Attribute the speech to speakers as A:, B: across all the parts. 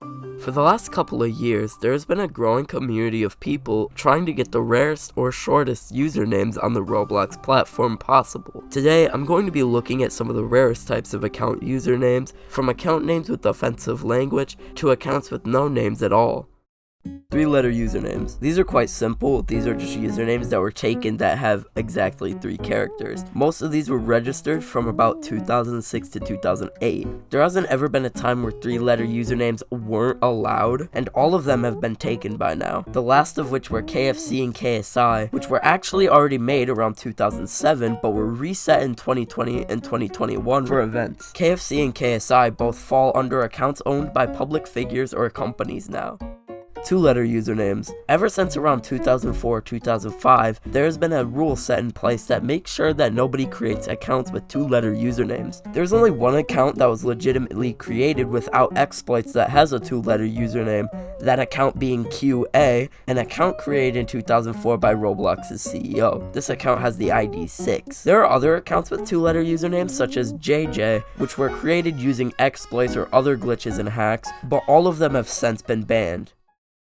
A: For the last couple of years, there has been a growing community of people trying to get the rarest or shortest usernames on the Roblox platform possible. Today, I'm going to be looking at some of the rarest types of account usernames, from account names with offensive language to accounts with no names at all. 3-letter usernames. These are quite simple. These are just usernames that were taken that have exactly 3 characters. Most of these were registered from about 2006 to 2008. There hasn't ever been a time where 3-letter usernames weren't allowed, and all of them have been taken by now. The last of which were KFC and KSI, which were actually already made around 2007, but were reset in 2020 and 2021 for events. KFC and KSI both fall under accounts owned by public figures or companies now. 2-letter usernames. Ever since around 2004-2005, there has been a rule set in place that makes sure that nobody creates accounts with 2-letter usernames. There's only one account that was legitimately created without exploits that has a 2-letter username, that account being QA, an account created in 2004 by Roblox's CEO. This account has the ID 6. There are other accounts with 2-letter usernames such as JJ, which were created using exploits or other glitches and hacks, but all of them have since been banned.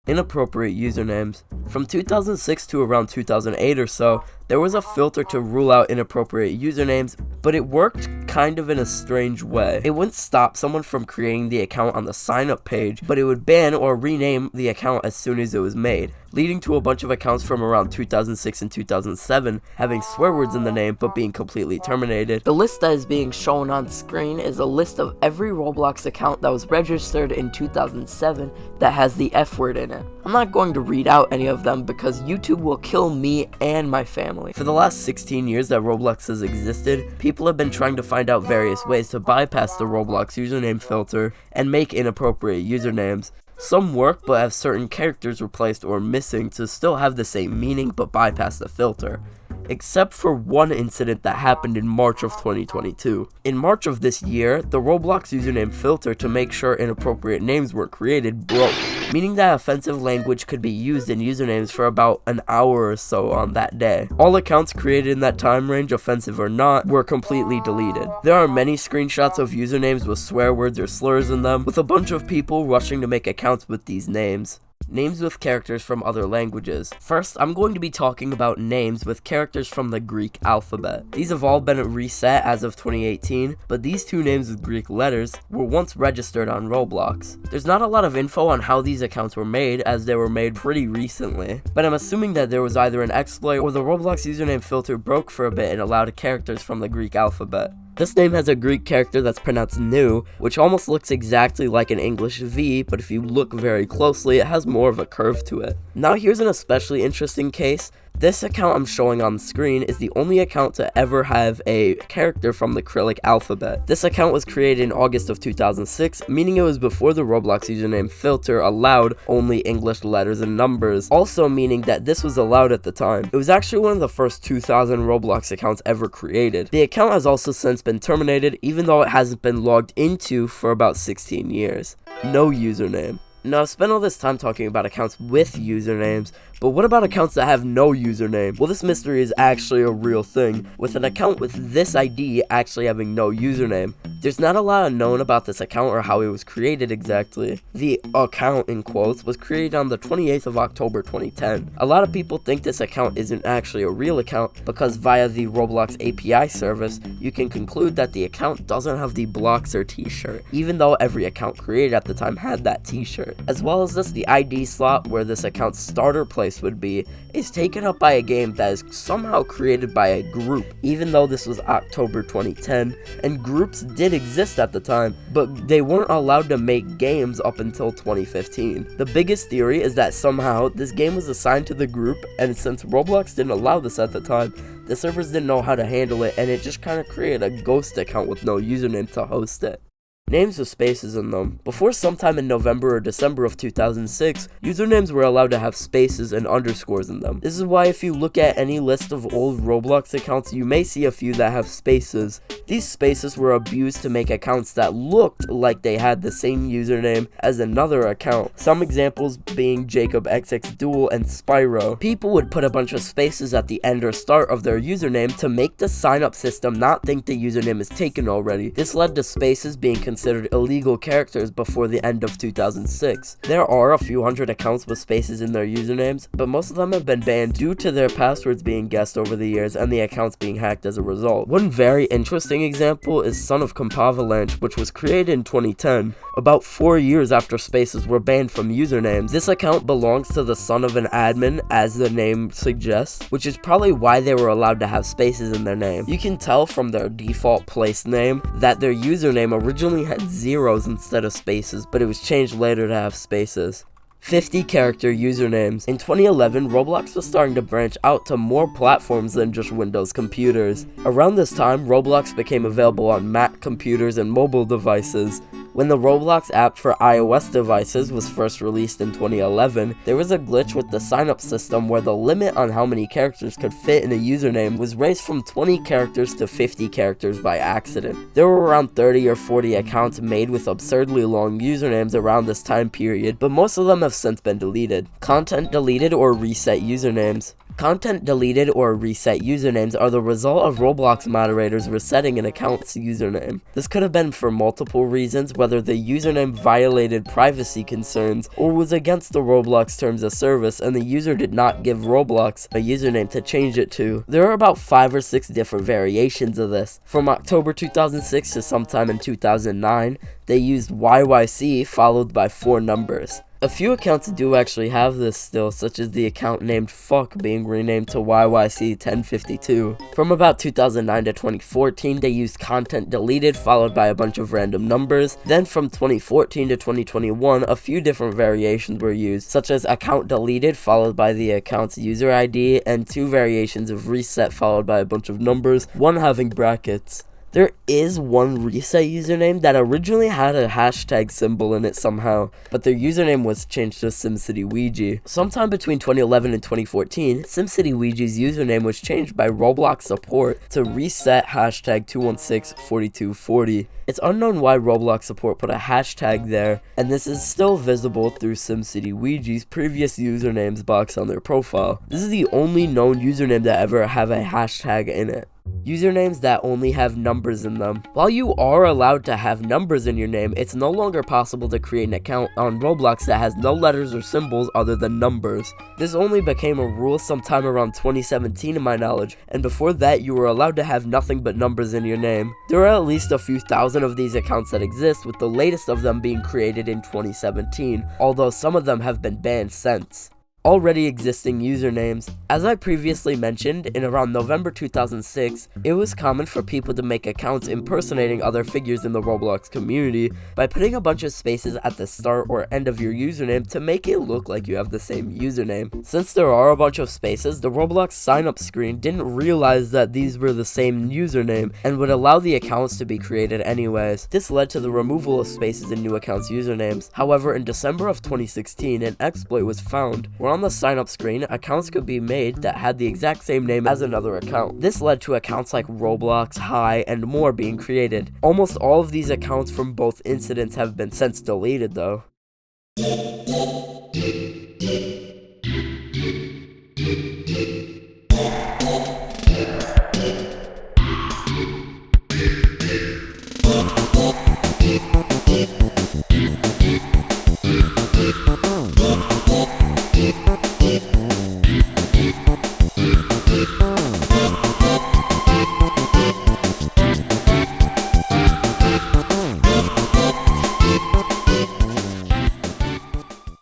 A: Inappropriate usernames. From 2006 to around 2008 or so, there was a filter to rule out inappropriate usernames, but it worked kind of in a strange way. It wouldn't stop someone from creating the account on the sign-up page, but it would ban or rename the account as soon as it was made, leading to a bunch of accounts from around 2006 and 2007 having swear words in the name but being completely terminated. The list that is being shown on screen is a list of every Roblox account that was registered in 2007 that has the F word in it. I'm not going to read out any of them because YouTube will kill me and my family. For the last 16 years that Roblox has existed, people have been trying to find out various ways to bypass the Roblox username filter and make inappropriate usernames. Some work but have certain characters replaced or missing to still have the same meaning but bypass the filter. Except for one incident that happened in March of 2022. In March of this year, the Roblox username filter to make sure inappropriate names were created broke, meaning that offensive language could be used in usernames for about an hour or so on that day. All accounts created in that time range, offensive or not, were completely deleted. There are many screenshots of usernames with swear words or slurs in them, with a bunch of people rushing to make accounts with these names. Names with characters from other languages. First, I'm going to be talking about names with characters from the Greek alphabet. These have all been reset as of 2018, but these 2 names with Greek letters were once registered on Roblox. There's not a lot of info on how these accounts were made, as they were made pretty recently, but I'm assuming that there was either an exploit or the Roblox username filter broke for a bit and allowed characters from the Greek alphabet. This name has a Greek character that's pronounced nu, which almost looks exactly like an English V, but if you look very closely, it has more of a curve to it. Now here's an especially interesting case. This account I'm showing on the screen is the only account to ever have a character from the Cyrillic alphabet. This account was created in August of 2006, meaning it was before the Roblox username filter allowed only English letters and numbers, also meaning that this was allowed at the time. It was actually one of the first 2,000 Roblox accounts ever created. The account has also since been terminated, even though it hasn't been logged into for about 16 years. No username. Now, I've spent all this time talking about accounts with usernames, but what about accounts that have no username? Well, this mystery is actually a real thing, with an account with this ID actually having no username. There's not a lot known about this account or how it was created exactly. The account, in quotes, was created on the 28th of October 2010. A lot of people think this account isn't actually a real account because via the Roblox API service, you can conclude that the account doesn't have the Bloxer t-shirt, even though every account created at the time had that t-shirt. As well as this, the ID slot where this account's starter place would be is taken up by a game that is somehow created by a group, even though this was October 2010, and groups did exist at the time, but they weren't allowed to make games up until 2015. The biggest theory is that somehow this game was assigned to the group, and since Roblox didn't allow this at the time, the servers didn't know how to handle it, and it just kind of created a ghost account with no username to host it. Names with spaces in them. Before sometime in November or December of 2006, usernames were allowed to have spaces and underscores in them. This is why if you look at any list of old Roblox accounts, you may see a few that have spaces. These spaces were abused to make accounts that looked like they had the same username as another account. Some examples being JacobXXDuel and Spyro. People would put a bunch of spaces at the end or start of their username to make the sign-up system not think the username is taken already. This led to spaces being considered considered illegal characters before the end of 2006. There are a few hundred accounts with spaces in their usernames, but most of them have been banned due to their passwords being guessed over the years and the accounts being hacked as a result. One very interesting example is Son of Compavalanche, which was created in 2010, about 4 years after spaces were banned from usernames. This account belongs to the son of an admin, as the name suggests, which is probably why they were allowed to have spaces in their name. You can tell from their default place name that their username originally had zeros instead of spaces, but it was changed later to have spaces. 50 character usernames. In 2011, Roblox was starting to branch out to more platforms than just Windows computers. Around this time, Roblox became available on Mac computers and mobile devices. When the Roblox app for iOS devices was first released in 2011, there was a glitch with the sign-up system where the limit on how many characters could fit in a username was raised from 20 characters to 50 characters by accident. There were around 30 or 40 accounts made with absurdly long usernames around this time period, but most of them have since been deleted. Content deleted or reset usernames. Content deleted or reset usernames are the result of Roblox moderators resetting an account's username. This could have been for multiple reasons, whether the username violated privacy concerns or was against the Roblox terms of service and the user did not give Roblox a username to change it to. There are about 5 or 6 different variations of this. From October 2006 to sometime in 2009, they used YYC followed by 4 numbers. A few accounts do actually have this still, such as the account named Fuck being renamed to YYC1052. From about 2009 to 2014, they used content deleted followed by a bunch of random numbers. Then from 2014 to 2021, a few different variations were used, such as account deleted followed by the account's user ID, and 2 variations of reset followed by a bunch of numbers, one having brackets. There is one reset username that originally had a hashtag symbol in it somehow, but their username was changed to SimCity Ouija. Sometime between 2011 and 2014, SimCity Ouija's username was changed by Roblox support to reset hashtag 2164240. It's unknown why Roblox support put a hashtag there, and this is still visible through SimCity Ouija's previous usernames box on their profile. This is the only known username to ever have a hashtag in it. Usernames that only have numbers in them. While you are allowed to have numbers in your name, it's no longer possible to create an account on Roblox that has no letters or symbols other than numbers. This only became a rule sometime around 2017 in my knowledge, and before that you were allowed to have nothing but numbers in your name. There are at least a few thousand of these accounts that exist, with the latest of them being created in 2017, although some of them have been banned since. Already existing usernames. As I previously mentioned, in around November 2006, it was common for people to make accounts impersonating other figures in the Roblox community by putting a bunch of spaces at the start or end of your username to make it look like you have the same username. Since there are a bunch of spaces, the Roblox sign-up screen didn't realize that these were the same username and would allow the accounts to be created anyways. This led to the removal of spaces in new accounts' usernames. However, in December of 2016, an exploit was found where on the sign-up screen, accounts could be made that had the exact same name as another account. This led to accounts like Roblox, Hi, and more being created. Almost all of these accounts from both incidents have been since deleted though.